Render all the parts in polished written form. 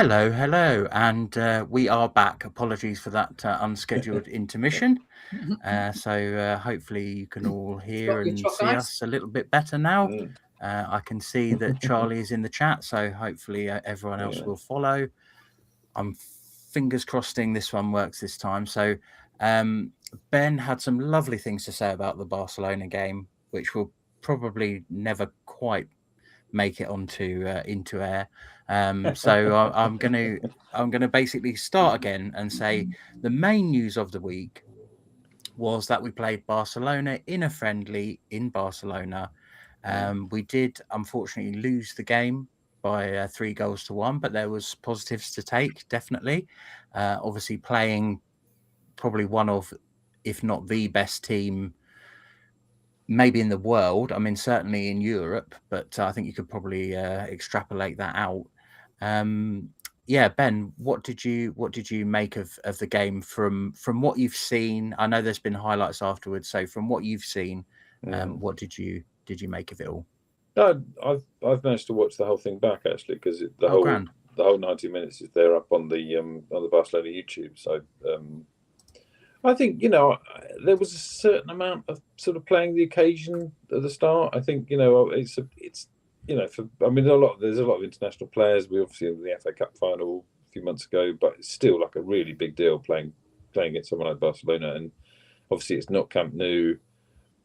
Hello, and we are back. Apologies for that unscheduled intermission. So hopefully you can all hear and see us a little bit better now. I can see that Charlie is in the chat, so hopefully everyone else will follow. I'm fingers crossing this one works this time. So Ben had some lovely things to say about the Barcelona game, which will probably never quite make it onto into air. So I'm gonna basically start again and say the main news of the week was that we played Barcelona in a friendly in Barcelona. We did unfortunately lose the game by 3-1, but there was positives to take, definitely. Obviously playing probably one of, if not the best team maybe in the world. I mean, certainly in Europe, but I think you could probably extrapolate that out. Yeah, Ben, what did you make of the game from what you've seen? I know there's been highlights afterwards, so from what you've seen, what did you make of it all? No, I've managed to watch the whole thing back actually, because the whole 90 minutes is there up on the Barcelona YouTube. So I think there was a certain amount of sort of playing the occasion at the start. I think there's a lot of international players. We obviously in the FA Cup final a few months ago, but it's still like a really big deal playing against someone like Barcelona. And obviously it's not Camp Nou,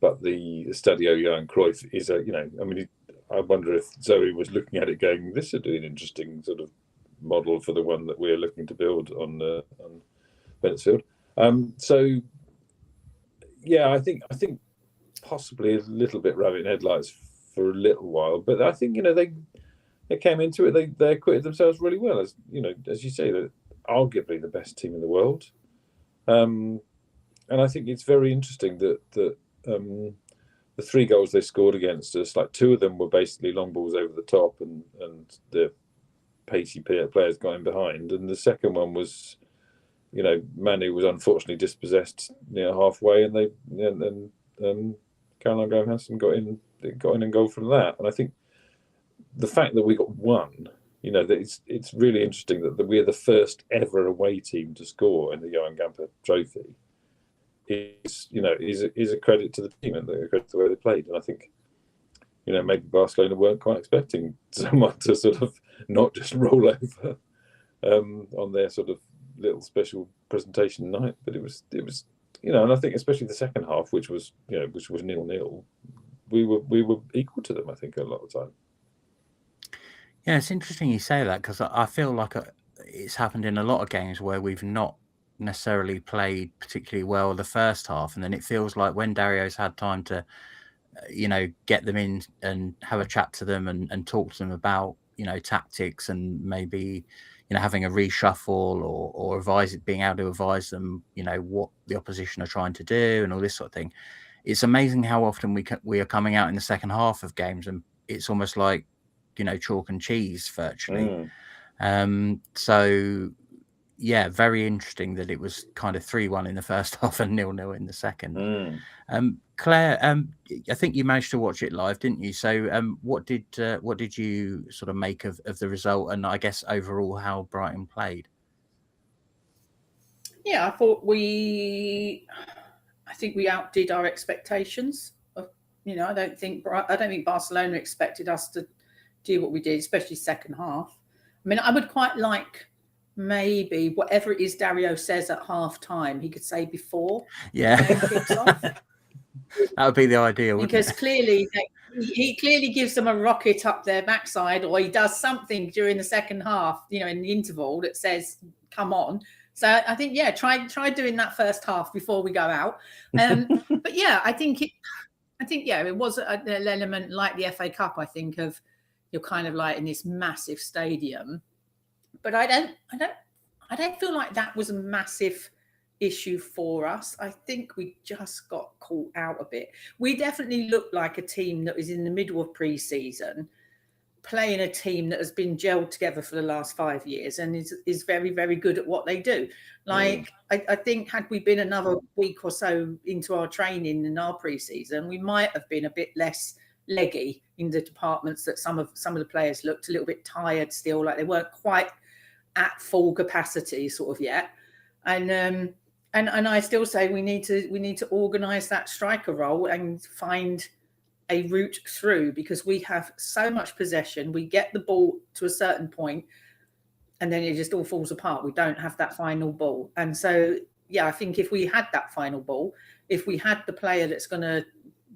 but the Stadio Johan Cruyff is I wonder if Zoe was looking at it going, this would be an interesting sort of model for the one that we're looking to build on Bennettsfield. So yeah, I think possibly a little bit rabbit in headlights for a little while, but I think they came into it, they acquitted themselves really well, as you say, they're arguably the best team in the world. And I think it's very interesting that the 3 goals they scored against us, like 2 of them were basically long balls over the top, and the pacey players got in behind, and the second one was, Manu was unfortunately dispossessed halfway, and Caroline Graham Hansen got in and goal from that. And I think the fact that we got 1, that it's really interesting that we're the first ever away team to score in the Johan Gamper Trophy. Is a credit to the team and a credit to the way they played. And I think maybe Barcelona weren't quite expecting someone to sort of not just roll over on their sort of little special presentation night, but it was and I think especially the second half, which was 0-0, we were equal to them, I think, a lot of the time. Yeah, it's interesting you say that, because I feel like it's happened in a lot of games where we've not necessarily played particularly well the first half, and then it feels like when Dario's had time to get them in and have a chat to them and talk to them about tactics and maybe having a reshuffle or being able to advise them what the opposition are trying to do and all this sort of thing. It's amazing how often we are coming out in the second half of games and it's almost like chalk and cheese virtually. So yeah, very interesting that it was kind of 3-1 in the first half and 0-0 in the second. Claire, I think you managed to watch it live, didn't you? So what did you sort of make of the result, and I guess overall how Brighton played? Yeah, I think we outdid our expectations. I don't think Barcelona expected us to do what we did, especially second half. I mean, I would quite like maybe whatever it is Dario says at half time, he could say before the game kicks off. That would be the ideal, because clearly he clearly gives them a rocket up their backside, or he does something during the second half, in the interval that says, come on. So I think, try doing that first half before we go out. But yeah, I think it was an element like the FA Cup, I think, of you're kind of like in this massive stadium. But I don't feel like that was a massive issue for us. I think we just got caught out a bit. We definitely looked like a team that was in the middle of pre-season, playing a team that has been gelled together for the last 5 years and is very, very good at what they do. I think had we been another week or so into our training in our pre-season, we might have been a bit less leggy in the departments that some of the players looked a little bit tired still, like they weren't quite at full capacity sort of yet. And I still say we need to organise that striker role and find a route through, because we have so much possession. We get the ball to a certain point and then it just all falls apart. We don't have that final ball. And so, yeah, I think if we had that final ball, if we had the player that's going to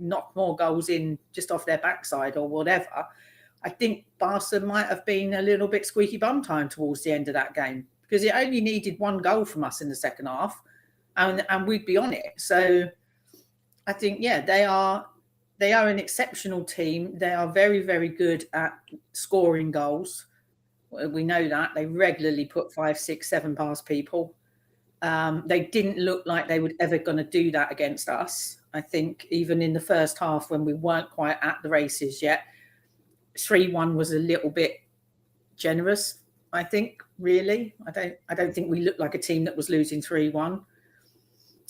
knock more goals in just off their backside or whatever, I think Barca might have been a little bit squeaky bum time towards the end of that game, because it only needed one goal from us in the second half and we'd be on it. So I think, yeah, they are an exceptional team. They are very, very good at scoring goals. We know that. They regularly put 5, 6, 7 past people. They didn't look like they were ever going to do that against us. I think even in the first half, when we weren't quite at the races yet, 3-1 was a little bit generous, I think, really. I don't think we looked like a team that was losing 3-1.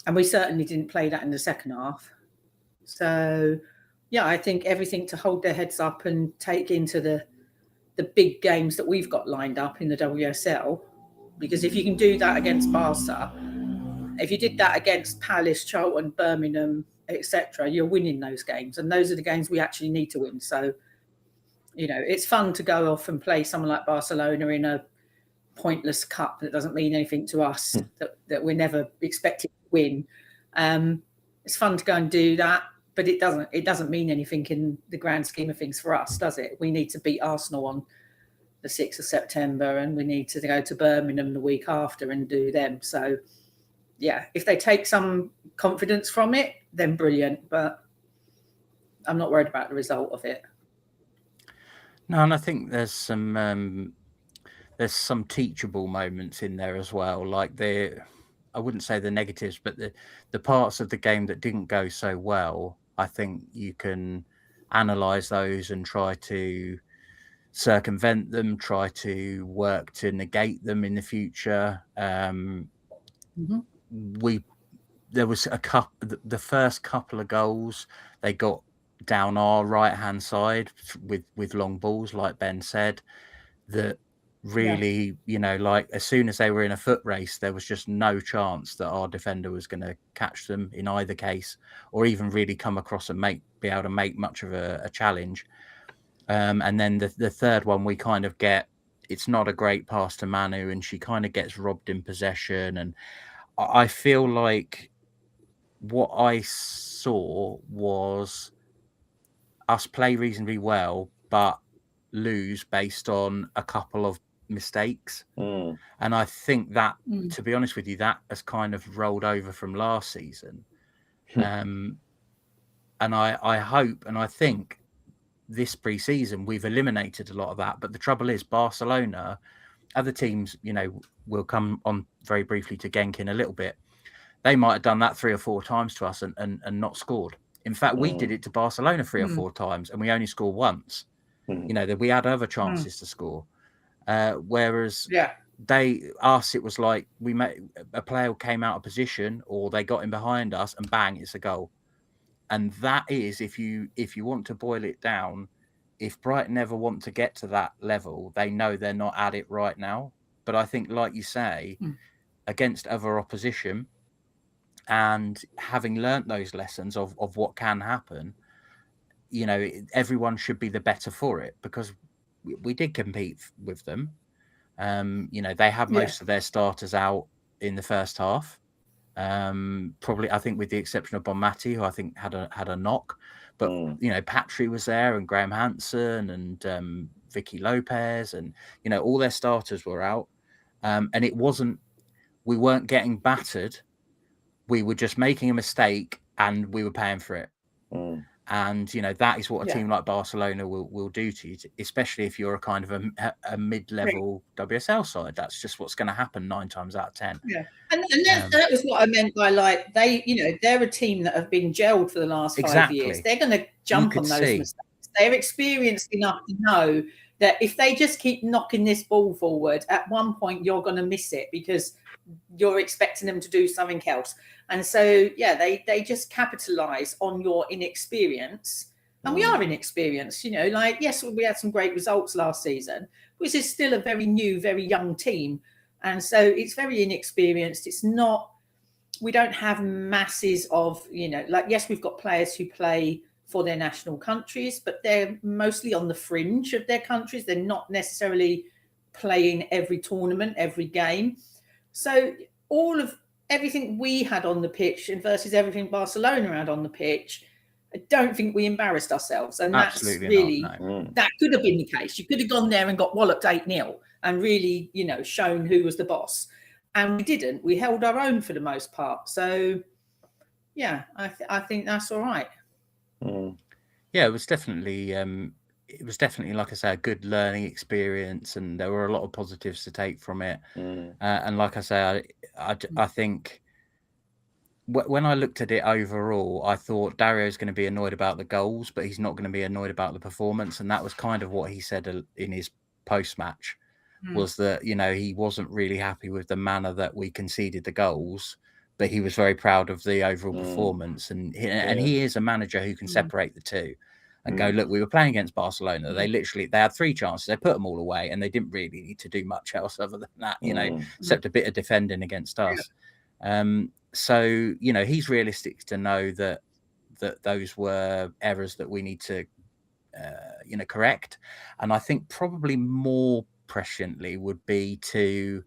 And we certainly didn't play that in the second half. So, yeah, I think everything to hold their heads up and take into the big games that we've got lined up in the WSL. Because if you can do that against Barca, if you did that against Palace, Charlton, Birmingham, etc., you're winning those games. And those are the games we actually need to win. So, you know, it's fun to go off and play someone like Barcelona in a pointless cup that doesn't mean anything to us, that we're never expected to win. It's fun to go and do that, but it doesn't mean anything in the grand scheme of things for us, does it? We need to beat Arsenal on the 6th of September, and we need to go to Birmingham the week after and do them. So, yeah, if they take some confidence from it, then brilliant. But I'm not worried about the result of it. No, and I think there's some teachable moments in there as well. Like I wouldn't say the negatives, but the parts of the game that didn't go so well, I think you can analyse those and try to circumvent them, try to work to negate them in the future. There was the first couple of goals, they got down our right hand side with long balls, like Ben said, that really, you know, like as soon as they were in a foot race, there was just no chance that our defender was going to catch them in either case, or even really come across and be able to make much of a challenge. And then the third one, we kind of get, it's not a great pass to Manu, and she kind of gets robbed in possession. And I feel like what I saw was us play reasonably well, but lose based on a couple of mistakes. And I think that, to be honest with you, that has kind of rolled over from last season. And I hope, and I think this pre-season we've eliminated a lot of that. But the trouble is, Barcelona, other teams, you know, we'll come on very briefly to Genk in a little bit. They might have done that 3 or 4 times to us and not scored. In fact, we did it to Barcelona 3 or 4 times and we only scored once. You know, that we had other chances to score. Whereas it was like a player came out of position, or they got in behind us and bang, it's a goal. And that is, if you want to boil it down, if Brighton ever want to get to that level, they know they're not at it right now. But I think, like you say, against other opposition, and having learnt those lessons of what can happen, you know, everyone should be the better for it, because we did compete with them. You know, they had most of their starters out in the first half. Probably, I think, with the exception of Bonmati, who I think had a knock. But you know, Patry was there, and Graham Hansen, and Vicky Lopez, and you know, all their starters were out. And it wasn't, we weren't getting battered. We were just making a mistake, and we were paying for it. And you know, that is what a team like Barcelona will do to you, especially if you're a kind of a mid-level WSL side. That's just what's going to happen 9 times out of 10. Yeah, and that was what I meant by, like, they, you know, they're a team that have been gelled for the last 5 years. They're going to jump on those mistakes. They're experienced enough to know that if they just keep knocking this ball forward, at one point you're going to miss it because you're expecting them to do something else. And so, yeah, they just capitalize on your inexperience And we are inexperienced, you know, like, yes, we had some great results last season, but this is still a very new, very young team. And so it's very inexperienced. It's not, we don't have masses of, you know, like, yes, we've got players who play for their national countries, but they're mostly on the fringe of their countries. They're not necessarily playing every tournament, every game. So all of everything we had on the pitch and versus everything Barcelona had on the pitch, I don't think we embarrassed ourselves. And Absolutely that's really, not, no. That could have been the case. You could have gone there and got walloped 8-0 and really, you know, shown who was the boss. And we didn't. We held our own for the most part. So, yeah, I think that's all right. Yeah, it was definitely, like I say, a good learning experience, and there were a lot of positives to take from it. And like I say, I think when I looked at it overall, I thought Dario's going to be annoyed about the goals, but he's not going to be annoyed about the performance. And that was kind of what he said in his post-match, was that, you know, he wasn't really happy with the manner that we conceded the goals, but he was very proud of the overall performance. And he is a manager who can separate the two and go, look, we were playing against Barcelona. They had 3 chances. They put them all away, and they didn't really need to do much else other than that, you know, except a bit of defending against us. So, you know, he's realistic to know that those were errors that we need to, you know, correct. And I think probably more presciently would be to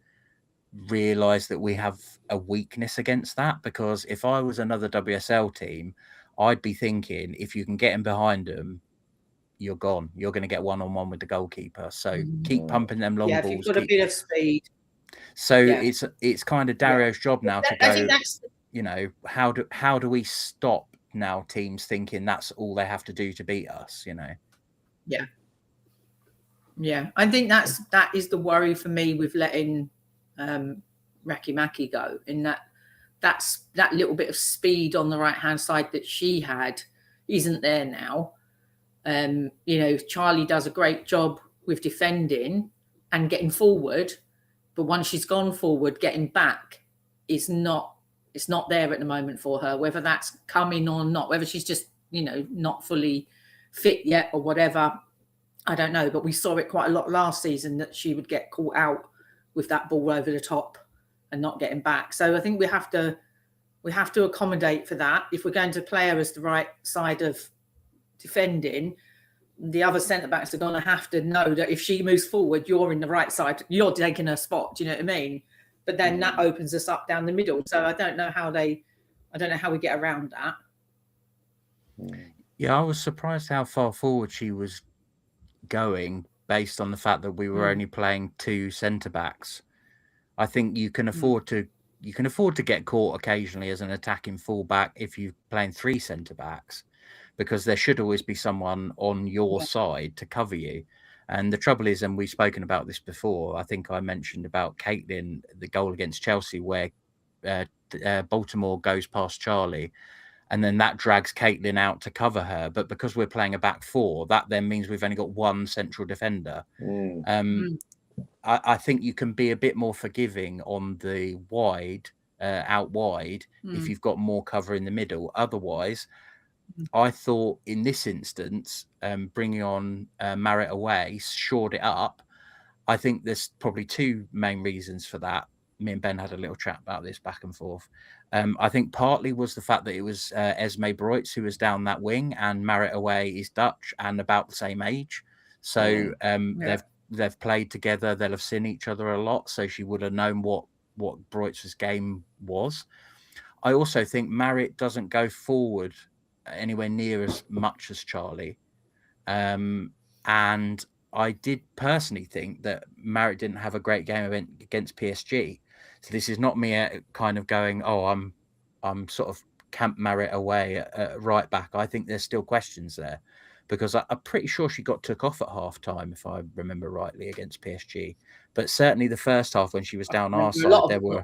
realize that we have a weakness against that, because if I was another WSL team, I'd be thinking, if you can get in behind them, you're gone. You're going to get one-on-one with the goalkeeper. So keep pumping them long balls. If you've got a bit of speed. So it's kind of Dario's job now to go, I think you know, how do we stop now teams thinking that's all they have to do to beat us, you know? Yeah, I think that is the worry for me with letting Raki Maki go, in that little bit of speed on the right hand side that she had isn't there now. You know, Charlie does a great job with defending and getting forward, but once she's gone forward, getting back is not, it's not there at the moment for her, whether that's coming or not, whether she's just, you know, not fully fit yet or whatever. I don't know, but we saw it quite a lot last season that she would get caught out with that ball over the top and not getting back. So I think we have to accommodate for that. If we're going to play her as the right side of defending, the other centre backs are going to have to know that if she moves forward, you're in the right side, you're taking her spot. Do you know what I mean? But then that opens us up down the middle. So I don't know how we get around that. Yeah, I was surprised how far forward she was going, based on the fact that we were only playing 2 centre backs. I think you can afford to get caught occasionally as an attacking fullback if you're playing 3 centre backs, because there should always be someone on your side to cover you. And the trouble is, and we've spoken about this before, I think I mentioned about Caitlin, the goal against Chelsea, where Baltimore goes past Charlie, and then that drags Caitlin out to cover her. But because we're playing a back 4, that then means we've only got 1 central defender. I think you can be a bit more forgiving on the wide, out wide, if you've got more cover in the middle. Otherwise, I thought in this instance, bringing on Marriott away shored it up. I think there's probably 2 main reasons for that. Me and Ben had a little chat about this back and forth. I think partly was the fact that it was Esme Breutz who was down that wing, and Marriott away is Dutch and about the same age. So they've played together. They'll have seen each other a lot. So she would have known what Breutz's game was. I also think Marriott doesn't go forward anywhere near as much as Charlie. And I did personally think that Marriott didn't have a great game against PSG. So this is not me kind of going, oh, I'm sort of camp Marriott away at right back. I think there's still questions there, because I'm pretty sure she got took off at half time, if I remember rightly, against PSG. But certainly the first half, when she was down our side, there were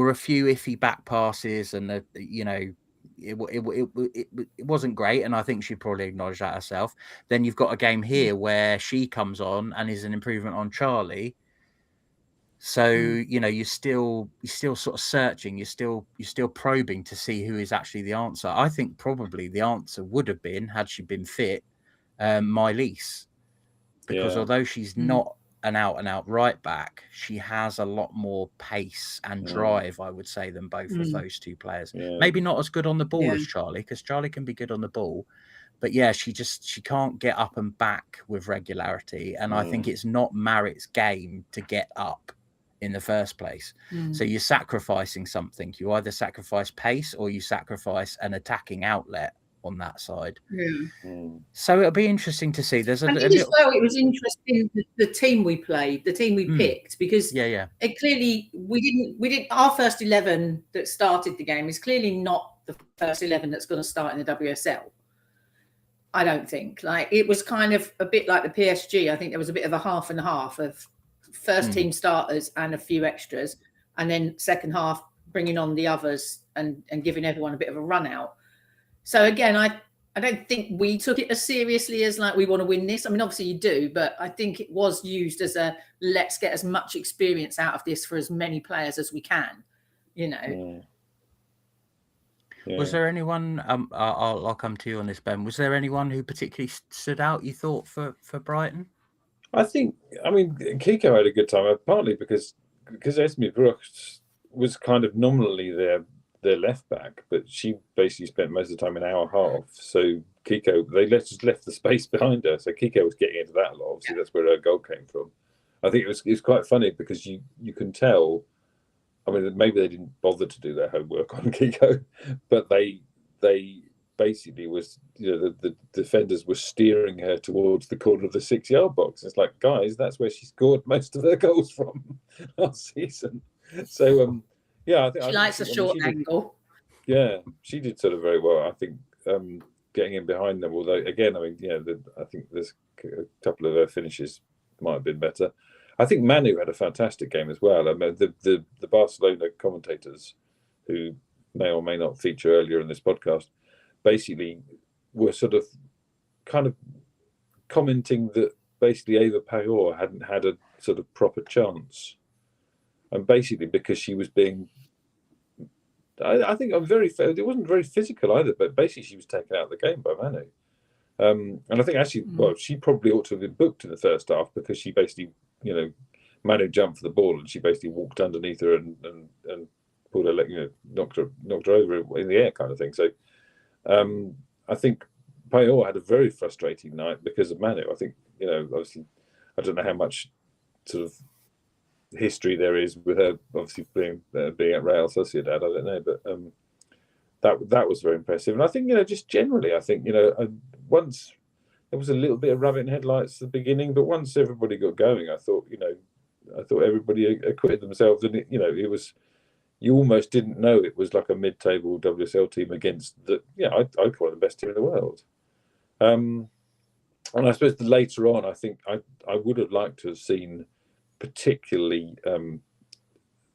a few iffy back passes, and you know, it wasn't great, and I think she probably acknowledged that herself. Then you've got a game here where she comes on and is an improvement on Charlie. So you're still sort of searching, you're still probing to see who is actually the answer. I think probably the answer would have been, had she been fit, Mylese, because although she's not an out right back, she has a lot more pace and drive, I would say, than both of those two players. Maybe not as good on the ball as Charlie, because Charlie can be good on the ball, but she can't get up and back with regularity, and I think it's not Marit's game to get up in the first place. So you're sacrificing something. You either sacrifice pace or you sacrifice an attacking outlet on that side. So it'll be interesting to see. There's it was interesting the team we played, the team we picked, because it clearly we didn't our first 11 that started the game is clearly not the first 11 that's going to start in the WSL. I don't think. Like, it was kind of a bit like the PSG. I think there was a bit of a half and half of first team starters and a few extras, and then second half bringing on the others and giving everyone a bit of a run out. So again, I don't think we took it as seriously as like we want to win this. I mean, obviously you do, but I think it was used as a let's get as much experience out of this for as many players as we can, Was there anyone, I'll come to you on this, Ben, was there anyone who particularly stood out, you thought, for Brighton? I mean, Kiko had a good time, partly because Esme Brooks was kind of nominally their left back, but she basically spent most of the time an hour and a half. So Kiko, they just left the space behind her. So Kiko was getting into that a lot. Obviously, that's where her goal came from. I think it was quite funny because you can tell. I mean, maybe they didn't bother to do their homework on Kiko, but they basically was, the defenders were steering her towards the corner of the 6-yard box. It's like, guys, that's where she scored most of her goals from last season. So, I think she likes a short angle. She did sort of very well. I think getting in behind them. Although, again, I mean, I think there's a couple of her finishes might have been better. I think Manu had a fantastic game as well. I mean, the Barcelona commentators, who may or may not feature earlier in this podcast, basically were sort of kind of commenting that basically Eva Payor hadn't had a sort of proper chance. And basically because she was being, I think I'm very fair. It wasn't very physical either, but basically she was taken out of the game by Manu. And I think actually, she probably ought to have been booked in the first half because she basically, Manu jumped for the ball and she basically walked underneath her and pulled her leg, knocked her over in the air kind of thing. So I think Payor had a very frustrating night because of Manu. I think, obviously, I don't know how much sort of history there is with her obviously being at Real Sociedad. I don't know, but that was very impressive. And I think, just generally, I think, once there was a little bit of rabbit in headlights at the beginning, but once everybody got going, I thought everybody acquitted themselves, and it was, you almost didn't know it was like a mid-table WSL team against I'd call it the best team in the world. And I suppose later on, I think I would have liked to have seen particularly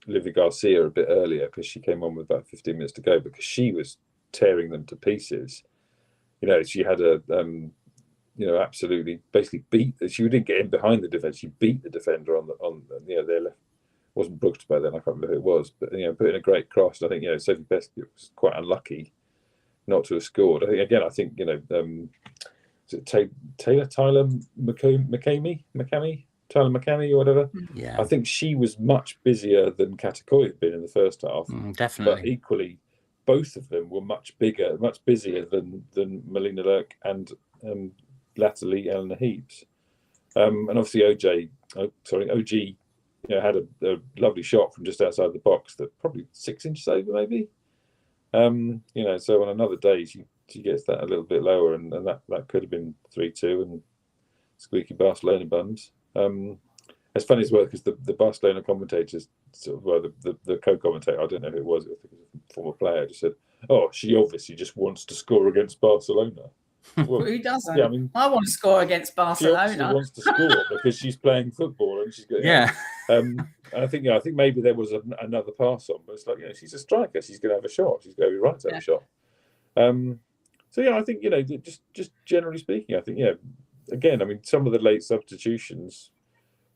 Livy Garcia a bit earlier, because she came on with about 15 minutes to go, because she was tearing them to pieces. She had a absolutely basically beat. She didn't get in behind the defense. She beat the defender on their left. Wasn't Brooks by then. I can't remember who it was, but put in a great cross. I think Sophie Best was quite unlucky not to have scored. I think Tyler McCamey or whatever. Yeah, I think she was much busier than Katakoi had been in the first half. Definitely, but equally, both of them were much busier than Melina Lurk and latterly Eleanor Heaps. And obviously OG. Had a lovely shot from just outside the box that probably 6 inches over, maybe. So on another day she gets that a little bit lower, and that could have been 3-2 and squeaky Barcelona buns. It's funny as well because the Barcelona commentators, the co-commentator, I don't know who it was, I think it was a former player, just said, "Oh, she obviously just wants to score against Barcelona." Well, who doesn't? Yeah, I want to score against Barcelona. She obviously wants to score because she's playing football and she's got. And I think maybe there was another pass on, but it's like she's a striker. She's going to have a shot. She's going to be right to have a shot. I think just generally speaking, I think again, I mean, some of the late substitutions,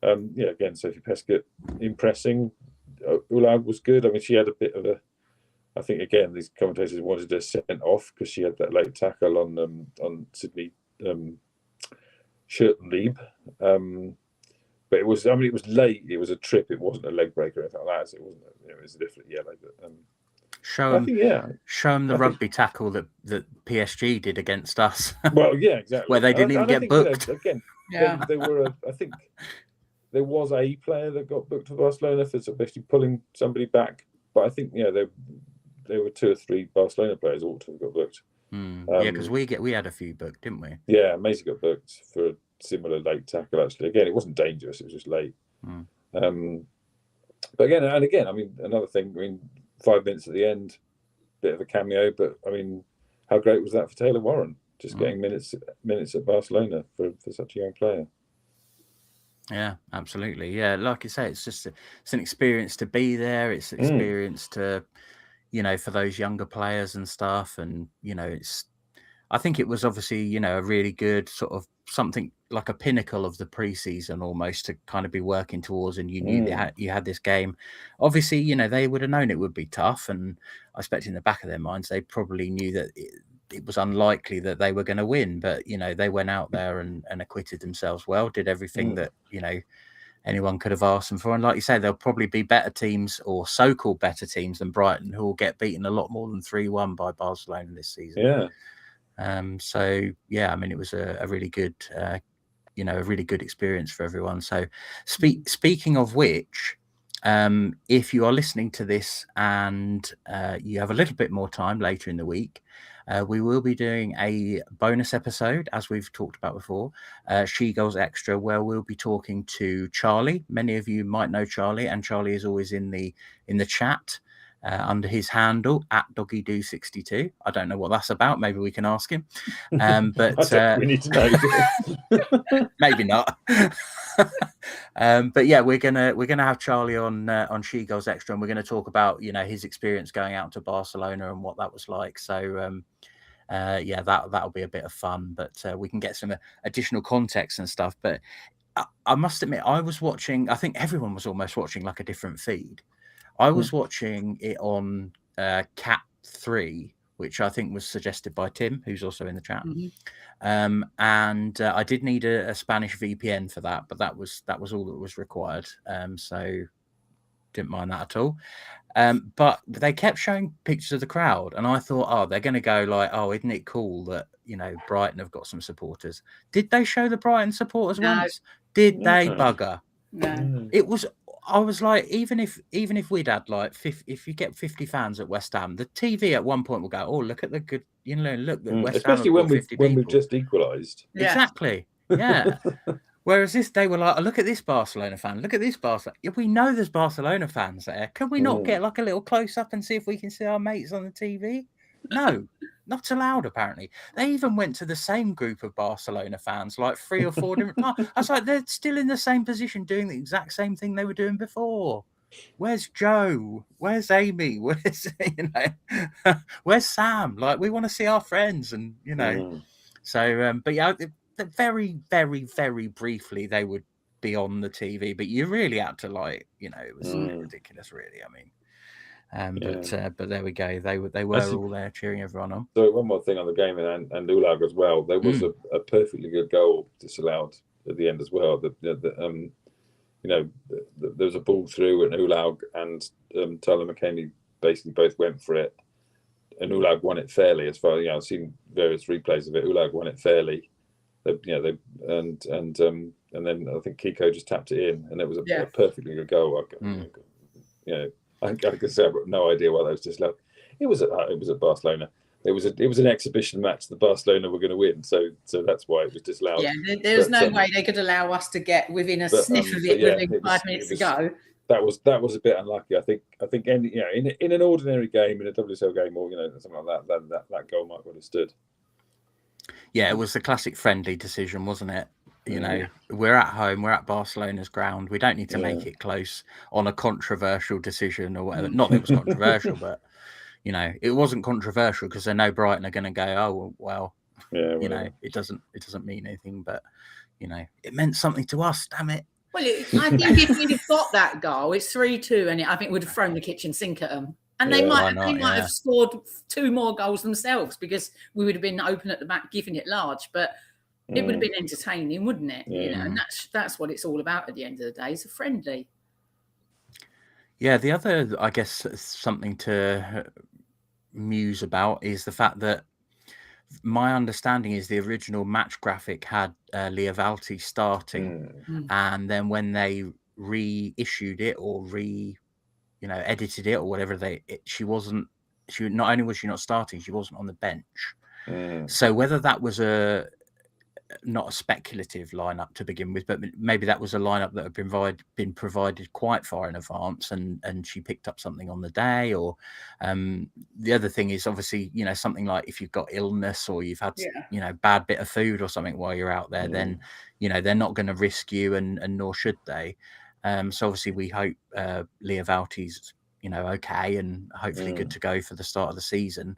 Again, Sophie Peskett impressing. Ulag was good. I mean, she had a bit of a. I think again, these commentators wanted her sent off because she had that late tackle on Sydney Schurtenlieb. But it was. I mean, it was late. It was a trip. It wasn't a leg breaker or anything like that. So it wasn't. It was a different yellow. But show them the rugby tackle that PSG did against us. Well, yeah, exactly. Where they didn't even get booked. Again, they were. I think there was a player that got booked for Barcelona for sort of basically pulling somebody back. But I think there were 2 or 3 Barcelona players ought to have got booked. Because we had a few booked, didn't we? Yeah, Maisie got booked for a similar late tackle. Actually, again, it wasn't dangerous; it was just late. But again, I mean, another thing. I mean, 5 minutes at the end, bit of a cameo. But I mean, how great was that for Taylor Warren? Just getting minutes at Barcelona for such a young player. Yeah, absolutely. Yeah, like you say, it's just it's an experience to be there. It's an experience to, for those younger players and stuff. And I think it was obviously a really good sort of something like a pinnacle of the preseason almost to kind of be working towards. And you knew that you had this game. Obviously, they would have known it would be tough, and I expect in the back of their minds they probably knew that it was unlikely that they were going to win, but they went out there and acquitted themselves well, did everything that anyone could have asked them for. And like you say, there'll probably be better teams or so-called better teams than Brighton who will get beaten a lot more than 3-1 by Barcelona this season. So yeah, I mean, it was a really good a really good experience for everyone. So speaking of which, if you are listening to this and you have a little bit more time later in the week, we will be doing a bonus episode, as we've talked about before, SheGulls Extra, where we'll be talking to Charlie. Many of you might know Charlie, and Charlie is always in the chat under his handle @DoggyDoo62. I don't know what that's about. Maybe we can ask him. But we need to know. Maybe not. But yeah, we're gonna have Charlie on SheGulls Extra, and we're going to talk about his experience going out to Barcelona and what that was like. So that'll be a bit of fun, but we can get some additional context and stuff. But I must admit, I was watching. I think everyone was almost watching like a different feed. I was watching it on Cat 3, which I think was suggested by Tim, who's also in the chat. And I did need a Spanish VPN for that, but that was all that was required. So didn't mind that at all. But they kept showing pictures of the crowd, and I thought, oh, they're going to go like, oh, isn't it cool that Brighton have got some supporters? Did they show the Brighton supporters once? Did they bugger? No. It was. I was like, even if we'd had like 50, if you get 50 fans at West Ham, the TV at one point will go, oh, look at the good, look at West especially Ham. Especially when we've just equalised. Yeah. Exactly. Yeah. Whereas they were like, oh, look at this Barcelona fan. Look at this Barcelona. If we know there's Barcelona fans there, can we not get like a little close up and see if we can see our mates on the TV? No, not allowed, apparently. They even went to the same group of Barcelona fans, like 3 or 4 different times. I was like, they're still in the same position doing the exact same thing they were doing before. Where's Joe? Where's Amy? Where's where's Sam? Like, we want to see our friends, and So, but yeah, very, very, very briefly they would be on the TV, but you really had to it was a bit ridiculous, really. I mean. But there we go. They were all there cheering everyone on. So one more thing on the game and Ulag as well. There was a perfectly good goal disallowed at the end as well. There was a ball through, and Ulag and Tyler McKennie basically both went for it, and Ulag won it fairly. As far as I've seen various replays of it, Ulag won it fairly. And then I think Kiko just tapped it in, and it was a perfectly good goal. I can say I've got no idea why that was disallowed. It was at Barcelona. It was an exhibition match that Barcelona were going to win, so that's why it was disallowed. Yeah, there was no way they could allow us to get within a sniff of it within 5 minutes to go. That was a bit unlucky. I think in an ordinary game, in a WSL game, or something like that goal might well have stood. Yeah, it was the classic friendly decision, wasn't it? We're at home, we're at Barcelona's ground. We don't need to make it close on a controversial decision or whatever. Not that it was controversial, but it wasn't controversial because they know Brighton are going to go, oh well, it doesn't mean anything, but it meant something to us. Damn it! Well, I think if we'd have got that goal, it's 3-2, and I think we'd have thrown the kitchen sink at them. And they might have scored 2 more goals themselves because we would have been open at the back, giving it large. But it would have been entertaining, wouldn't it? Yeah. You know, and that's what it's all about at the end of the day. It's a friendly. Yeah, the other, I guess, something to muse about is the fact that my understanding is the original match graphic had Leovalti starting, and then when they reissued it or edited it or whatever, not only was she not starting, she wasn't on the bench. So whether that was not a speculative lineup to begin with, but maybe that was a lineup that had been provided quite far in advance, and she picked up something on the day. Or the other thing is obviously, something like if you've got illness or you've had bad bit of food or something while you're out there, then they're not going to risk you, and nor should they. So obviously we hope Leovalti's okay and hopefully good to go for the start of the season.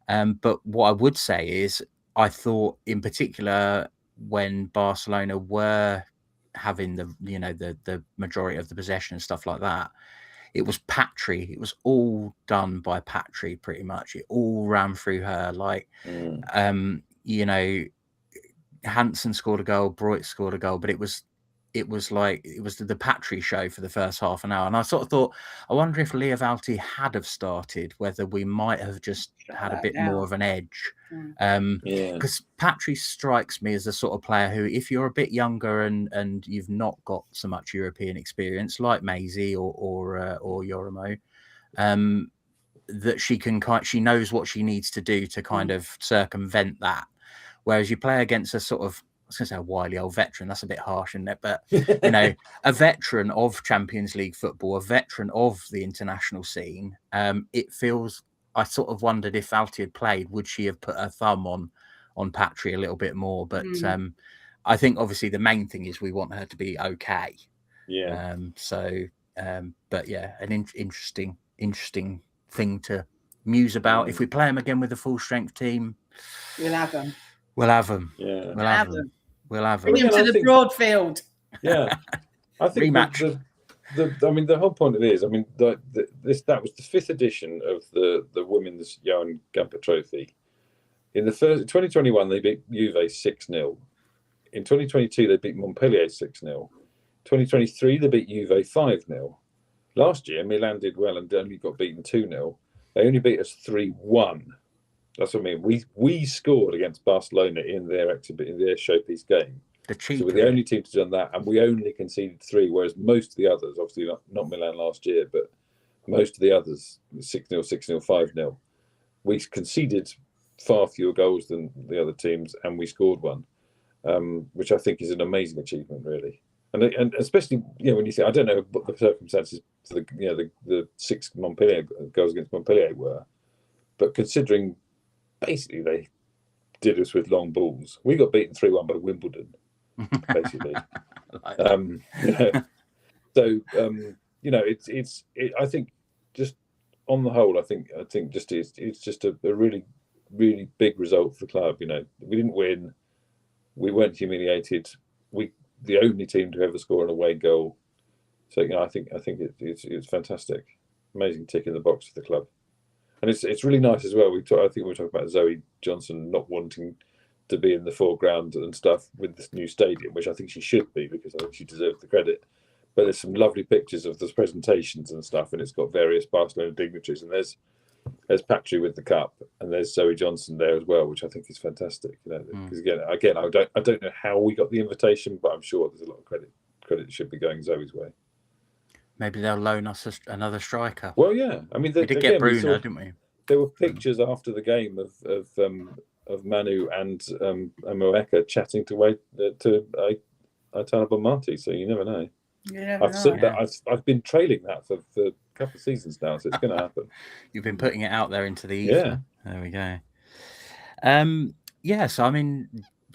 But what I would say is, I thought in particular when Barcelona were having the majority of the possession and stuff like that, it was Patry. It was all done by Patry pretty much. It all ran through her. Like, Hansen scored a goal, Broit scored a goal, but it was the Patry show for the first half an hour. And I sort of thought, I wonder if Leovalti had have started, whether we might have just had a bit more of an edge. Because Patry strikes me as the sort of player who, if you're a bit younger and you've not got so much European experience, like Maisie or Yorimo, that she knows what she needs to do to kind of circumvent that. Whereas you play against a sort of, I was going to say a wily old veteran. That's a bit harsh, isn't it? But, a veteran of Champions League football, a veteran of the international scene, it feels, I sort of wondered if Alti had played, would she have put her thumb on Patry a little bit more? But I think obviously the main thing is we want her to be okay. Yeah. But yeah, an interesting thing to muse about. If we play them again with a full strength team, we'll have them. We'll have them. Yeah. We'll have them. Bring them to the Broadfield. Yeah. I think rematch. The whole point of it is, that was the 5th edition of the Women's Johan Gamper Trophy. In the 2021, they beat Juve 6-0. In 2022, they beat Montpellier 6-0. 2023, they beat Juve 5-0. Last year, Milan did well and only got beaten 2-0. They only beat us 3-1. That's what I mean. We scored against Barcelona in their showpiece game. So we're the only team to have done that, and we only conceded 3, whereas most of the others, obviously not Milan last year, but most of the others, 6-0, 6-0, 5-0, we conceded far fewer goals than the other teams, and we scored one, which I think is an amazing achievement, really. And especially when you say, I don't know what the circumstances for the 6 Montpellier goals against Montpellier were, but considering basically they did us with long balls, we got beaten 3-1 by Wimbledon. Basically, I think just on the whole, I think just it's just a really, really big result for the club. We didn't win, we weren't humiliated. We the only team to ever score an away goal. So I think it's fantastic, amazing tick in the box for the club, and it's really nice as well. I think we were talking about Zoe Johnson not wanting to be in the foreground and stuff with this new stadium, which I think she should be, because I think she deserves the credit. But there's some lovely pictures of those presentations and stuff, and it's got various Barcelona dignitaries, and there's Patry with the cup, and there's Zoe Johnson there as well, which I think is fantastic. Because again, I don't know how we got the invitation, but I'm sure there's a lot of credit should be going Zoe's way. Maybe they'll loan us another striker. Well, yeah, we did get Bruno, didn't we? There were pictures after the game of Manu and Moeka chatting to Aitana Bonmati, so you never know. I've been trailing that for a couple of seasons now, so it's going to happen. You've been putting it out there into the ether. Yeah. There we go. So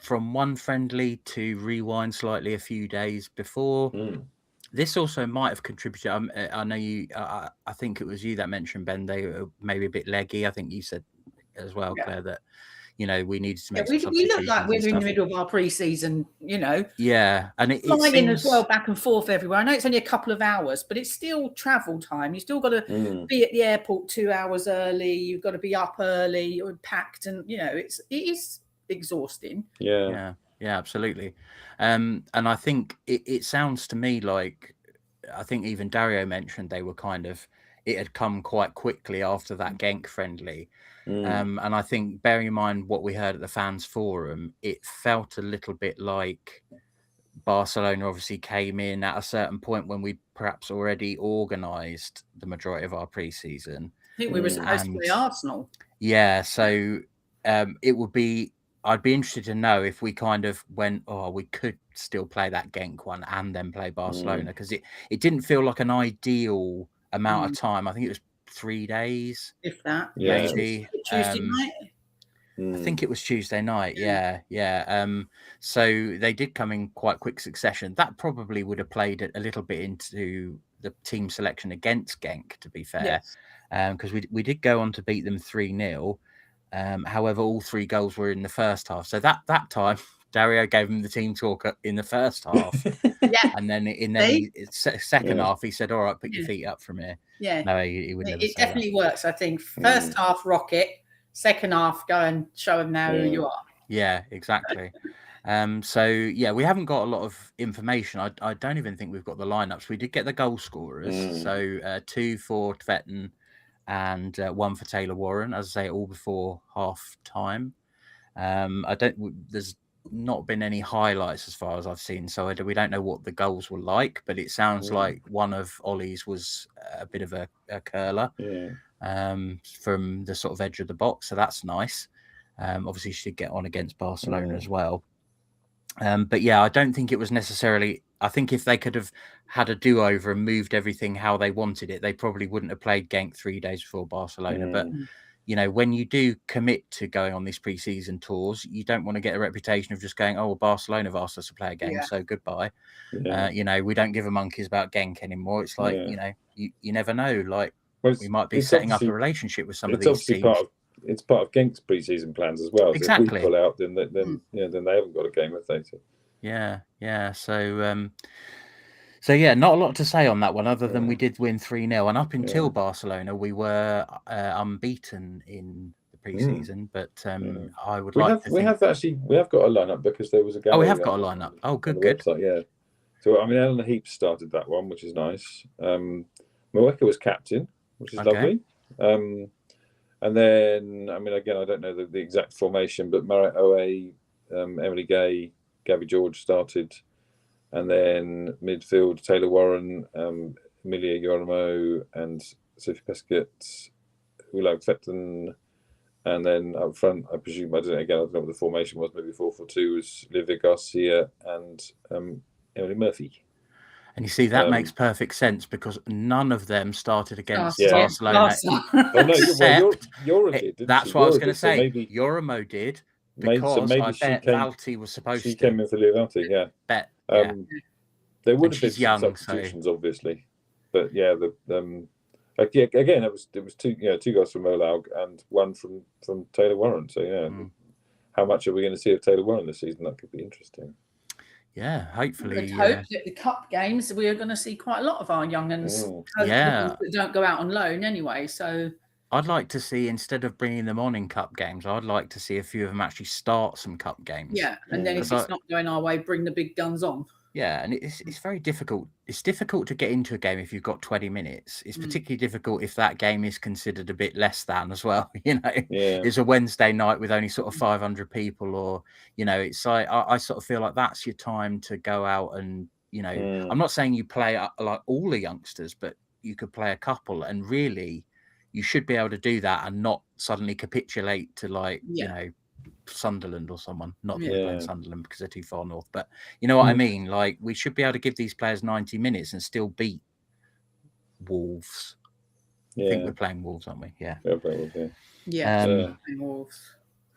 from one friendly to rewind slightly a few days before. This also might have contributed. I know you. I think it was you that mentioned, Ben. They were maybe a bit leggy. I think you said as well, Claire, that you know, we needed to make we look like we're in the middle of our pre-season, you know. Yeah, and it flying as well, back and forth everywhere. I know it's only a couple of hours, but it's still travel time. You still got to be at the airport 2 hours early. You've got to be up early. You're packed, and you know it is exhausting. Yeah, absolutely. And I think it sounds to me like, I think even Dario mentioned they were it had come quite quickly after that Genk friendly. And I think, bearing in mind what we heard at the fans forum, it felt a little bit like Barcelona obviously came in at a certain point when we perhaps already organised the majority of our pre-season. I think we were supposed to play Arsenal. Yeah, so I'd be interested to know if we kind of went, we could still play that Genk one and then play Barcelona, because it didn't feel like an ideal amount of time. I think it was 3 days, if that. Maybe Tuesday night. I think it was Tuesday night. Yeah. So they did come in quite quick succession. That probably would have played a little bit into the team selection against Genk, to be fair, because we did go on to beat them 3-0. However, all 3 goals were in the first half. So that time, Dario gave him the team talk in the first half. And then in the second half, he said, "All right, put your feet up from here." Yeah. No, he would never say it definitely works. I think first half rocket, second half go and show them now who you are. Yeah, exactly. So we haven't got a lot of information. I don't even think we've got the lineups. We did get the goal scorers. So 2 for Tvetten and 1 for Taylor Warren, as I say, all before half time. There's not been any highlights as far as I've seen, so we don't know what the goals were like, but it sounds like one of Ollie's was a bit of a curler from the sort of edge of the box, so that's nice. Obviously she did get on against Barcelona as well. But I don't think it was necessarily, I think if they could have had a do-over and moved everything how they wanted it, they probably wouldn't have played Genk 3 days before Barcelona. But you know, when you do commit to going on these pre-season tours, you don't want to get a reputation of just going, Barcelona have asked us to play a game, so goodbye. You know, we don't give a monkeys about Genk anymore. It's like, you know, you never know. Like, we might be setting up a relationship with some of these teams. It's part of Genk's pre-season plans as well. Exactly. So if we pull out, then they haven't got a game, have they? So not a lot to say on that one, other than we did win 3-0, and up until Barcelona, we were unbeaten in the pre-season. But I would we have got a lineup, because there was a game. We have got a lineup. Oh, good. Website, So I mean, Eleanor Heaps started that one, which is nice. Moeka was captain, which is lovely. And then, I mean, again, I don't know the exact formation, but Marit Owe, Emily Gay, Gabby George started. And then midfield, Taylor Warren, Emilia Yorimo, and Sophie Pesquet, Ulag Fetten. And then up front, I presume, I don't know what the formation was, maybe 4-4-2 was Livia Garcia and Emily Murphy. And you see, that makes perfect sense, because none of them started against Barcelona. Yora did. That's what I was going to say. Yorimo did, because I bet Valti was supposed to. She came in for Leo Valti, Bet. There would have been some substitutions, obviously, but again, it was 2 goals from Olaug and 1 from Taylor Warren. So how much are we going to see of Taylor Warren this season? That could be interesting. Yeah, hopefully. I'd hope that the cup games, we are going to see quite a lot of our young uns that don't go out on loan anyway. So I'd like to see, instead of bringing them on in cup games, I'd like to see a few of them actually start some cup games. Yeah, and then if it's not going our way, bring the big guns on. Yeah, and it's very difficult. It's difficult to get into a game if you've got 20 minutes. It's particularly difficult if that game is considered a bit less than as well. You know, it's a Wednesday night with only sort of 500 people, or, you know, it's like, I sort of feel like that's your time to go out and, you know, I'm not saying you play like all the youngsters, but you could play a couple, and really you should be able to do that and not suddenly capitulate to, like, you know, Sunderland or someone. Not playing Sunderland because they're too far north, but you know what I mean. Like, we should be able to give these players 90 minutes and still beat Wolves. I think we're playing Wolves, aren't we? Yeah. Playing Wolves.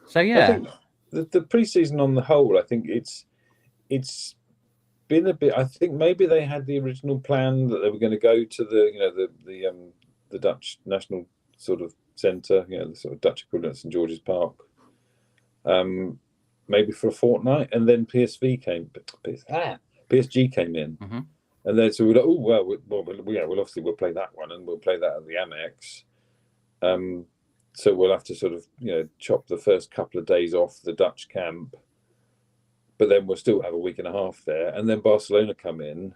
So I think the pre-season on the whole, I think it's been a bit. I think maybe they had the original plan that they were going to go to the Dutch national sort of centre, you know, the sort of Dutch equivalent, St George's Park. maybe for a fortnight, and then PSG came in, and then so we're like, oh well, we'll play that one, and we'll play that at the Amex. So we'll have to sort of chop the first couple of days off the Dutch camp, but then we'll still have a week and a half there, and then Barcelona come in.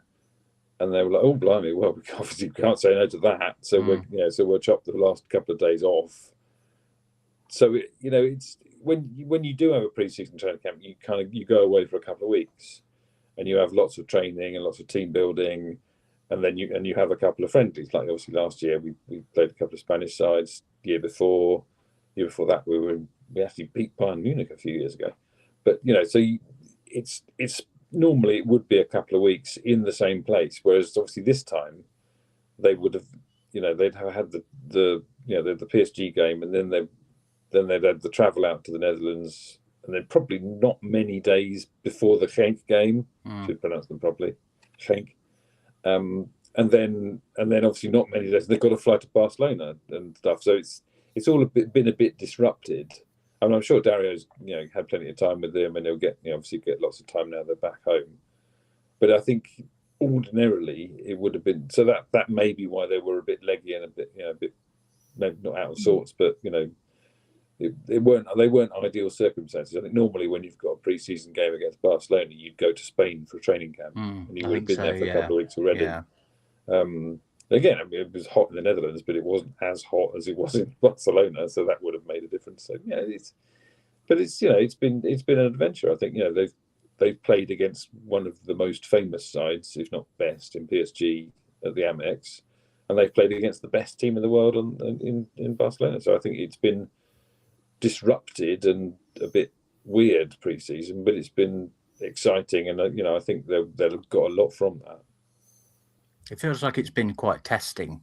And they were like, "Oh, blimey! Well, we obviously can't say no to that." So we'll chop the last couple of days off. So it's when you do have a pre-season training camp, you go away for a couple of weeks, and you have lots of training and lots of team building, and then you have a couple of friendlies. Like obviously last year we played a couple of Spanish sides. Year before that we actually beat Bayern Munich a few years ago. But it's normally it would be a couple of weeks in the same place, whereas obviously this time they would have, they'd have had the PSG game, and then they'd had the travel out to the Netherlands, and then probably not many days before the Genk game, should pronounce them properly, Genk, and then obviously not many days. They've got to fly to Barcelona and stuff, so it's all been a bit disrupted. I mean, I'm sure Dario's had plenty of time with them, and he'll get obviously get lots of time now they're back home. But I think ordinarily it would have been so that may be why they were a bit leggy and a bit maybe not out of sorts, but they weren't ideal circumstances. I think normally when you've got a pre-season game against Barcelona, you'd go to Spain for a training camp, and you would have been there for a couple of weeks already. Yeah. Again, I mean, it was hot in the Netherlands, but it wasn't as hot as it was in Barcelona, so that would have made a difference. So it's been an adventure. I think they've played against one of the most famous sides, if not best, in PSG at the Amex, and they've played against the best team in the world in Barcelona. So I think it's been disrupted and a bit weird pre-season, but it's been exciting, and I think they've got a lot from that. It feels like it's been quite testing,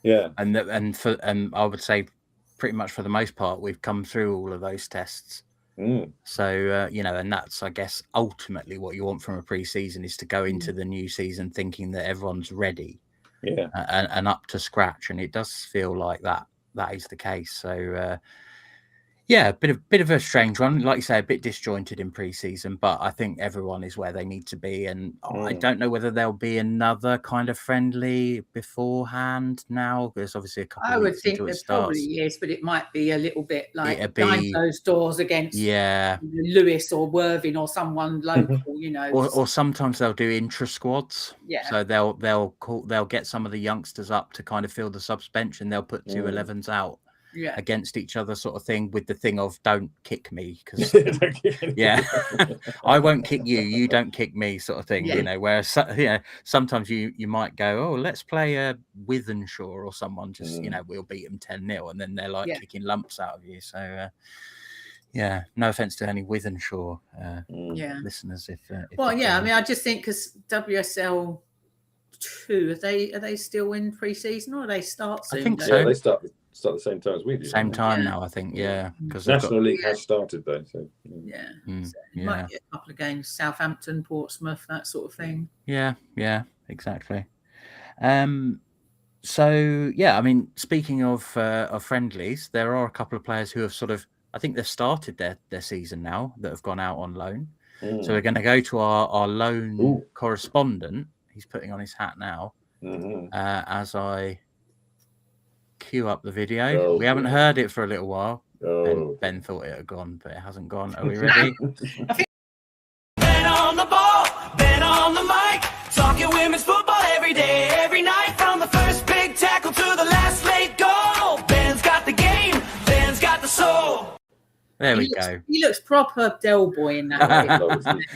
and I would say pretty much for the most part we've come through all of those tests. So and that's, I guess, ultimately what you want from a pre-season is to go into the new season thinking that everyone's ready, and up to scratch, and it does feel like that is the case. So a bit of a strange one, like you say, a bit disjointed in pre-season, but I think everyone is where they need to be, and I don't know whether there'll be another kind of friendly beforehand now. There's obviously a couple. I would think there probably is, but it might be a little bit like behind those doors against Lewis or Worthing or someone local, or sometimes they'll do intra squads. So they'll get some of the youngsters up to kind of fill the suspension. They'll put 2 11s out. Against each other, sort of thing, with the thing of don't kick me, because I won't kick you, you don't kick me, sort of thing. Whereas sometimes you might go, oh, let's play Withenshaw or someone, just we'll beat them 10-0, and then they're like kicking lumps out of you. So no offense to any Withenshaw listeners, if I mean, I just think because WSL 2, are they still in pre-season, or they start soon? I think so. Yeah, they start the same time as we do. Same time now, I think. Because National League has started though. So might get a couple of games, Southampton, Portsmouth, that sort of thing. Yeah, exactly. So I mean, speaking of friendlies, there are a couple of players who have sort of, I think they've started their season now, that have gone out on loan. So we're going to go to our loan correspondent. He's putting on his hat now as I cue up the video. We haven't heard it for a little while. Ben thought it had gone, but it hasn't gone. Are we ready? Ben on the ball, Ben on the mic, talking women's football every day, every night, from the first big tackle to the last late goal. Ben's got the game, Ben's got the soul. There we go. He looks proper Del Boy in that.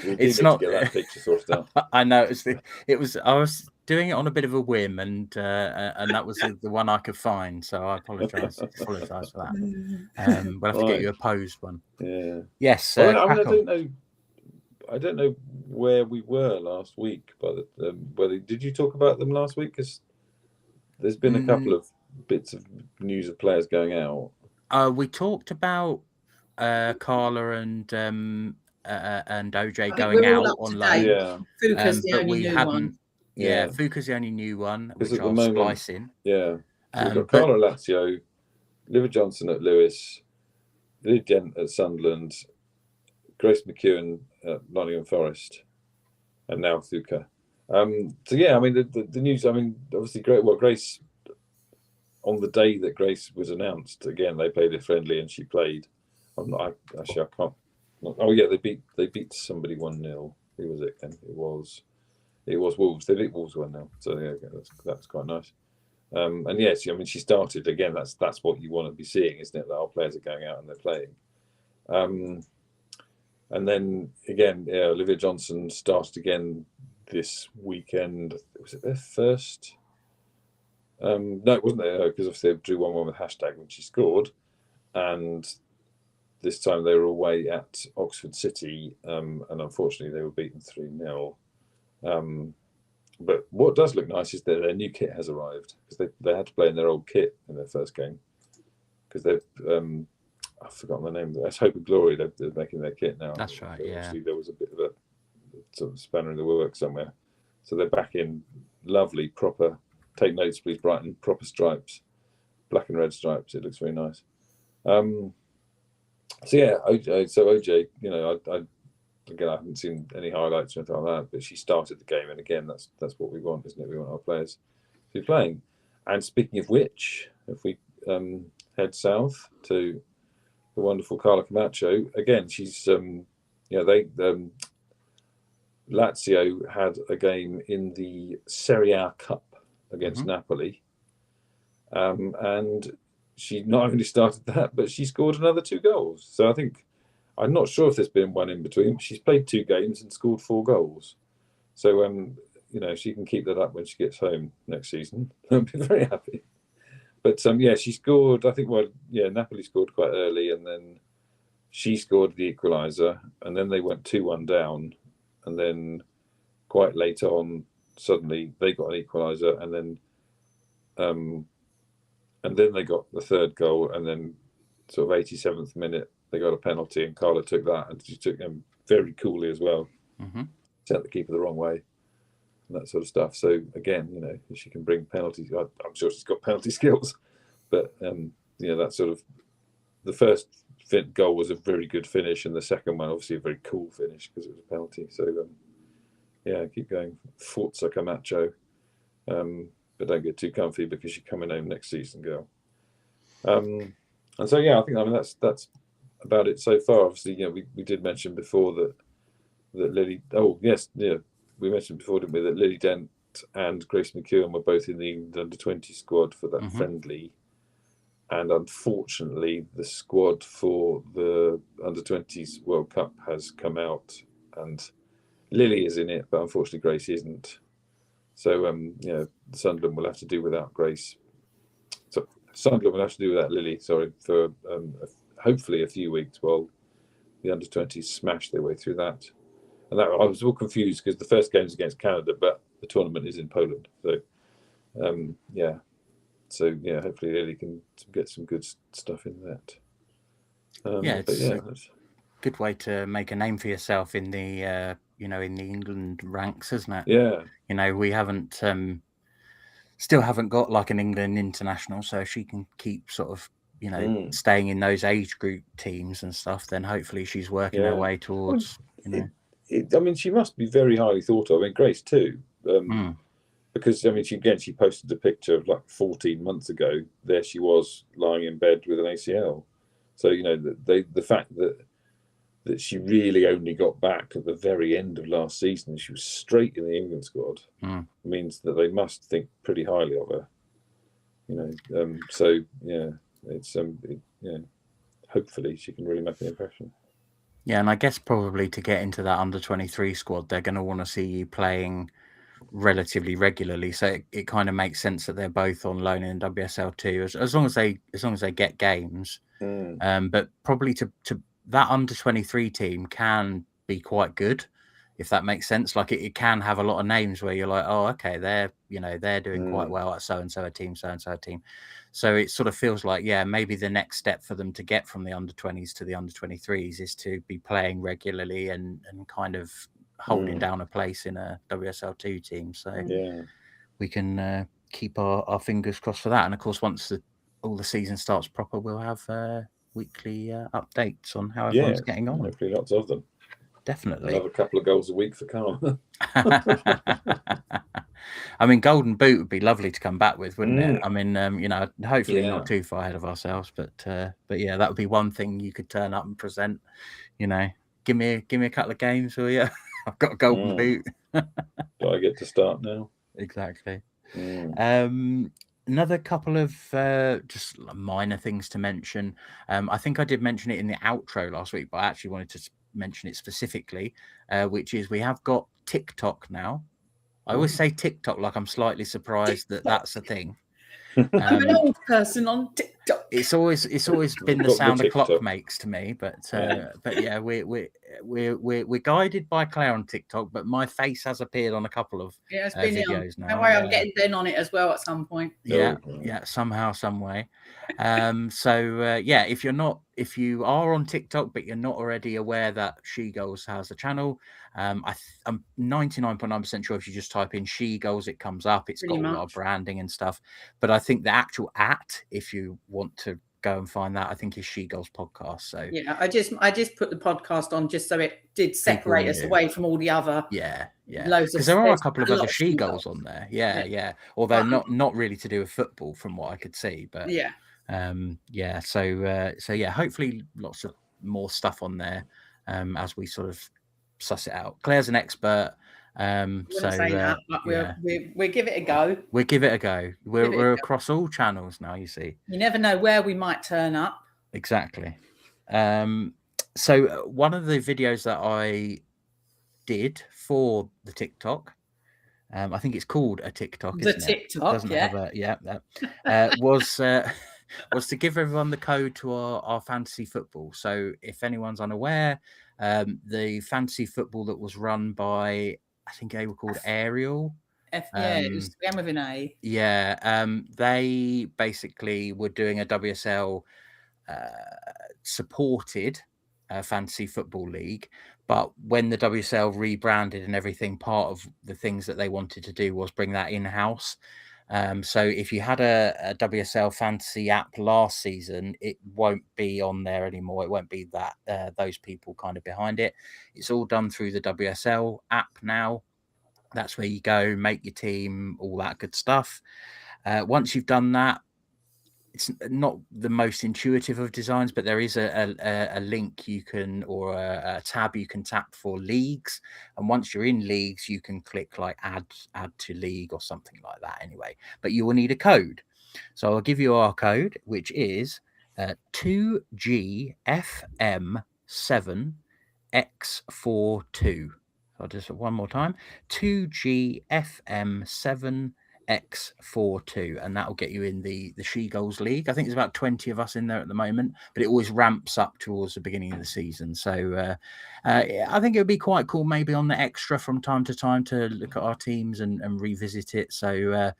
It's not get that picture sorted out. I know I was doing it on a bit of a whim, and that was the one I could find. So I apologise for that. We'll have to get you a posed one. Yeah. Yes. I don't know where we were last week, but did you talk about them last week? Because there's been a couple of bits of news of players going out. We talked about Carla and OJ going out on loan. Fuka's the only new one. Fuka's the only new one, which I'll splice in. Yeah. So we've got Carla at Lazio, Liv Johnson at Lewis, Lily Dent at Sunderland, Grace McEwen at Nottingham Forest, and now Thuka. So yeah, I mean the news. I mean, obviously, Grace, on the day that Grace was announced, again they played a friendly and she played. I can't. Oh yeah, they beat somebody 1-0. Who was it? And it was Wolves. They beat Wolves 1-0. So yeah, that's quite nice. And yes, I mean she started again. That's what you want to be seeing, isn't it? That our players are going out and they're playing. And then again, Olivia Johnson started again this weekend. Was it their first? No, it wasn't there, because obviously they drew 1-1 with hashtag when she scored, and this time they were away at Oxford City, and unfortunately they were beaten 3-0. But what does look nice is that their new kit has arrived, because they had to play in their old kit in their first game, because they've I've forgotten the name. That's Hope and Glory. They're making their kit now. That's right. Yeah. Obviously, there was a bit of a sort of spanner in the works somewhere, so they're back in lovely, proper. Take notes, please, Brighton. Proper stripes, black and red stripes. It looks very nice. So yeah, OJ. You know, I haven't seen any highlights or anything like that, but she started the game, and again, that's what we want, isn't it? We want our players to be playing. And speaking of which, if we head south to the wonderful Carla Camacho, again, she's Lazio had a game in the Serie A Cup against Napoli, and she not only started that, but she scored another 2 goals. So I think, I'm not sure if there's been one in between. She's played 2 games and scored 4 goals. So you know, she can keep that up when she gets home next season. I'll be very happy. But yeah, she scored. I think Napoli scored quite early, and then she scored the equaliser, and then they went 2-1 down, and then quite late on, suddenly they got an equaliser, and then they got the 3rd goal, and then sort of 87th minute they got a penalty, and Carla took that, and she took them very coolly as well. Sent the keeper the wrong way, and that sort of stuff. So again, you know, she can bring penalties. I'm sure she's got penalty skills, but you know, that sort of, the first goal was a very good finish, and the second one obviously a very cool finish because it was a penalty. So yeah, keep going, Forza Camacho, but don't get too comfy because you're coming home next season, girl. And so yeah, I think that's about it so far. Obviously, you know, we did mention before that Lily. Oh yes, yeah, we mentioned before, didn't we, that Lily Dent and Grace McEwen were both in the England under-20 squad for that friendly. And unfortunately, the squad for the under-20s World Cup has come out, and Lily is in it, but unfortunately Grace isn't. So, you know, Sunderland will have to do without Grace. So Sunderland will have to do without Lily, for hopefully a few weeks while the under-20s smash their way through that. And that, I was all confused because the first game's against Canada, but the tournament is in Poland. So, yeah. So yeah, hopefully Lily can get some good stuff in that. It's a good way to make a name for yourself in the in the England ranks, isn't it? Yeah. You know, we haven't still haven't got like an England international, so she can keep sort of staying in those age group teams and stuff. Then hopefully she's working her way towards. I mean, she must be very highly thought of. I mean, Grace too. Because I mean, she posted a picture of like 14 months ago. There she was lying in bed with an ACL. So you know, the fact that she really only got back at the very end of last season, she was straight in the England squad, means that they must think pretty highly of her. You know, so yeah, it's hopefully she can really make an impression. Yeah, and I guess probably to get into that under-23 squad, they're going to want to see you playing relatively regularly, so it kind of makes sense that they're both on loan in WSL2 as long as they get games. But probably to that under-23 team can be quite good, if that makes sense. Like it can have a lot of names where you're like, oh, okay, they're doing quite well at so and so a team. So it sort of feels like, yeah, maybe the next step for them to get from the under-20s to the under-23s is to be playing regularly and kind of holding down a place in a WSL2 team. So we can keep our fingers crossed for that. And of course, once all the season starts proper, we'll have weekly updates on how everyone's getting on. Hopefully lots of them. Definitely. I'll have a couple of goals a week for Carl. I mean, Golden Boot would be lovely to come back with, wouldn't it? I mean, hopefully not too far ahead of ourselves, but yeah, that would be one thing you could turn up and present. Give me a couple of games, will you? I've got a Golden Boot. Do I get to start now? Exactly. Another couple of just minor things to mention. I think I did mention it in the outro last week, but I actually wanted to mention it specifically, which is we have got TikTok now. I always say TikTok like I'm slightly surprised that that's a thing. I'm an old person on TikTok. It's always been the sound a clock makes to me, but yeah, we're guided by Claire on TikTok, but my face has appeared on a couple of videos now. Don't worry, I'm getting Ben on it as well at some point. Yeah, somehow, some way. Yeah, if you are on TikTok but you're not already aware that SheGulls has a channel, I'm 99.9% sure if you just type in SheGulls, it comes up. It's got a lot of branding and stuff. But I think the actual if you want to go and find that, I think is SheGulls podcast. So yeah, I just put the podcast on just so it did separate us away from all the other. Yeah. Loads of, because there are a couple of other SheGulls on there. Yeah. Although not really to do with football from what I could see, but yeah. So yeah, hopefully lots of more stuff on there as we sort of suss it out. Claire's an expert, we'll give it a go. We'll give it a go. We're across all channels now, you see. You never know where we might turn up. Exactly. So one of the videos that I did for the TikTok, I think it's called a TikTok, isn't it? TikTok, doesn't have was to give everyone the code to our fantasy football. So if anyone's unaware, the fantasy football that was run by, I think they were called Ariel. It was began with an A. Yeah, they basically were doing a WSL supported fantasy football league, but when the WSL rebranded and everything, part of the things that they wanted to do was bring that in-house. So if you had a WSL fantasy app last season, it won't be on there anymore. It won't be that those people kind of behind it. It's all done through the WSL app now. That's where you go, make your team, all that good stuff. Once you've done that, it's not the most intuitive of designs, but there is a link you can, or a tab you can tap for leagues. And once you're in leagues, you can click like add to league or something like that anyway. But you will need a code. So I'll give you our code, which is 2GFM7X42. I'll just one more time, 2GFM7X42, and that will get you in the SheGulls League. I think there's about 20 of us in there at the moment, but it always ramps up towards the beginning of the season. So I think it would be quite cool maybe on the extra from time to time to look at our teams and revisit it. So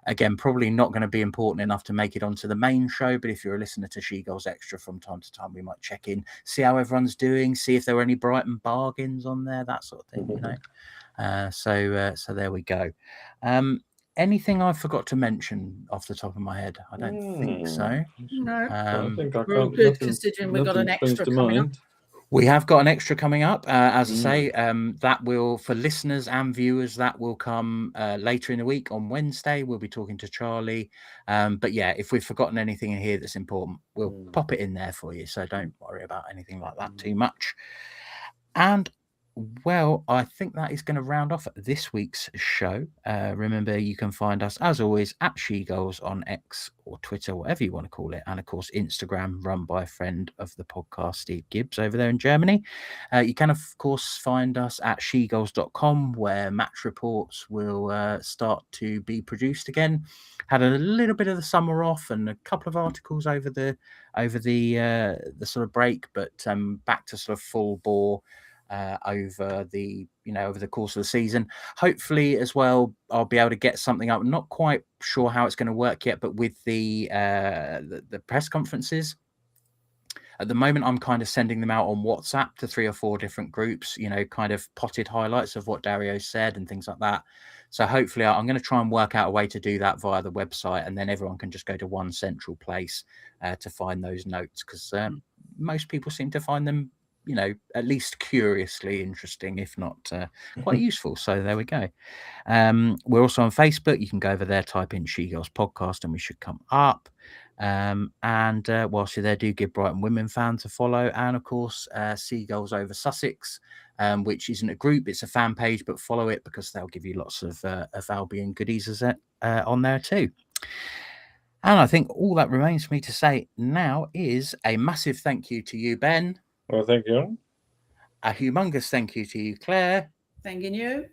again, probably not going to be important enough to make it onto the main show, but if you're a listener to SheGulls Extra from time to time, we might check in, see how everyone's doing, see if there were any Brighton bargains on there, that sort of thing, you know. So there we go. Anything I forgot to mention off the top of my head? I don't think so. No, I think I we're all good considering we've got an extra coming up. We have got an extra coming up, as I say, that will, for listeners and viewers, that will come later in the week on Wednesday. We'll be talking to Charlie. But yeah, if we've forgotten anything in here that's important, we'll pop it in there for you. So don't worry about anything like that too much. And well, I think that is going to round off this week's show. Remember, you can find us, as always, at SheGulls on X or Twitter, whatever you want to call it. And, of course, Instagram, run by a friend of the podcast, Steve Gibbs, over there in Germany. You can, of course, find us at SheGulls.com, where match reports will start to be produced again. Had a little bit of the summer off and a couple of articles over the sort of break, but back to sort of full bore over the course of the season. Hopefully as well, I'll be able to get something up. Not quite sure how it's going to work yet, but with the press conferences at the moment, I'm kind of sending them out on WhatsApp to 3 or 4 different groups, you know, kind of potted highlights of what Dario said and things like that. So hopefully I'm going to try and work out a way to do that via the website, and then everyone can just go to one central place to find those notes, because most people seem to find them, at least curiously interesting, if not quite useful. So there we go. We're also on Facebook. You can go over there, type in SheGulls podcast, and we should come up. And whilst you're there, do give Brighton Women fans a follow. And of course, Seagulls over Sussex, which isn't a group, it's a fan page, but follow it because they'll give you lots of Albion goodies on there too. And I think all that remains for me to say now is a massive thank you to you, Ben. Well, thank you. A humongous thank you to you, Claire. Thanking you.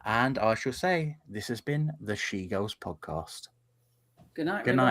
And I shall say this has been the SheGulls podcast. Good night. Good night.